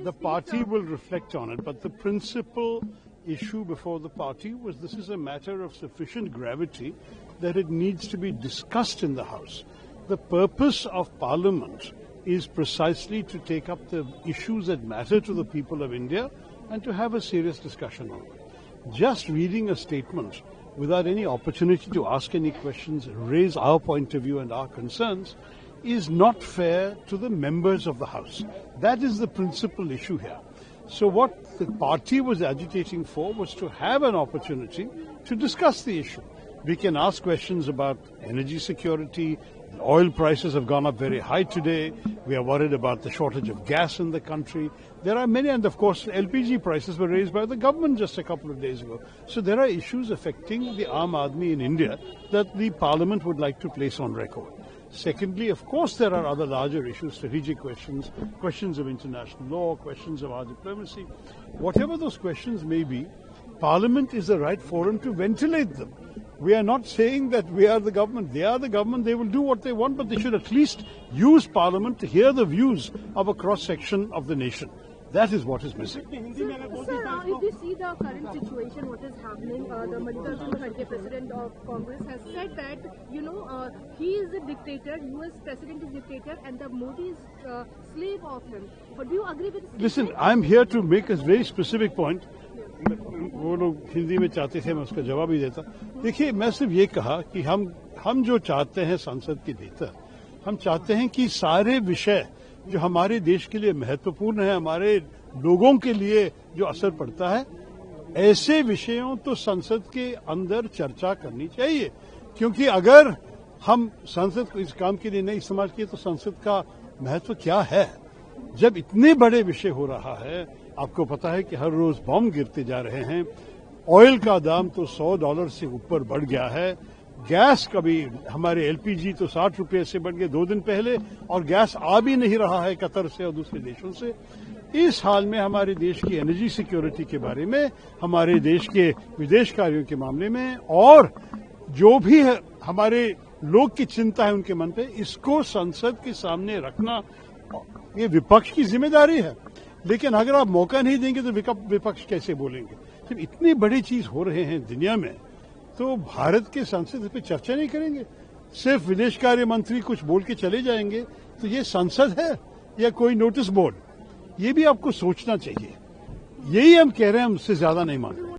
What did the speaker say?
The party will reflect on it, but the principal issue before the party was this is a matter of sufficient gravity that it needs to be discussed in the House. The purpose of Parliament is precisely to take up the issues that matter to the people of India and to have a serious discussion on it. Just reading a statement without any opportunity to ask any questions, raise our point of view and our concerns, is not fair to the members of the House. That is the principal issue here. So what the party was agitating for was to have an opportunity to discuss the issue. We can ask questions about energy security. The oil prices have gone up very high today. We are worried about the shortage of gas in the country. There are many, and of course LPG prices were raised by the government just a couple of days ago. So there are issues affecting the Aam Aadmi in India that the Parliament would like to place on record. Secondly, of course, there are other larger issues, strategic questions, questions of international law, questions of our diplomacy. Whatever those questions may be, Parliament is the right forum to ventilate them. We are not saying that we are the government. They are the government. They will do what they want, but they should at least use Parliament to hear the views of a cross-section of the nation. That is what is missing. Sir, if you see the current situation, what is happening, the Mallikarjun Kharge, president of Congress, has said that, he is a dictator, US president is dictator, and the Modi is slave of him. But do you agree with this? Listen, I'm here to make a very specific point. वो लोग हिंदी में चाहते थे, मैं उसका जवाब ही देता. देखिए, मैं सिर्फ ये कहा कि हम जो चाहते हैं संसद के भीतर, हम चाहते हैं कि सारे विषय जो हमारे देश के लिए महत्वपूर्ण है, हमारे लोगों के लिए जो असर पड़ता है, ऐसे विषयों तो संसद के अंदर चर्चा करनी चाहिए. क्योंकि अगर हम संसद को इस काम के लिए नहीं इस्तेमाल किए तो संसद का महत्व क्या है. जब इतने बड़े विषय हो रहा है, आपको पता है कि हर रोज बॉम्ब गिरते जा रहे हैं, ऑयल का दाम तो $100 से ऊपर बढ़ गया है, गैस कभी हमारे एलपीजी तो 60 रुपये से बढ़ गए 2 दिन पहले, और गैस आ भी नहीं रहा है कतर से और दूसरे देशों से. इस हाल में हमारे देश की एनर्जी सिक्योरिटी के बारे में, हमारे देश के विदेश कार्यों के मामले में, और जो भी है हमारे लोग की चिंता है उनके मन पे, इसको संसद के सामने रखना ये विपक्ष की जिम्मेदारी है. लेकिन अगर आप मौका नहीं देंगे तो विपक्ष कैसे बोलेंगे. जब इतनी बड़ी चीज हो रहे हैं दुनिया में, तो भारत के संसद पे चर्चा नहीं करेंगे, सिर्फ विदेश कार्य मंत्री कुछ बोल के चले जाएंगे, तो ये संसद है या कोई नोटिस बोर्ड? ये भी आपको सोचना चाहिए. यही हम कह रहे हैं, हम उससे ज्यादा नहीं मानते.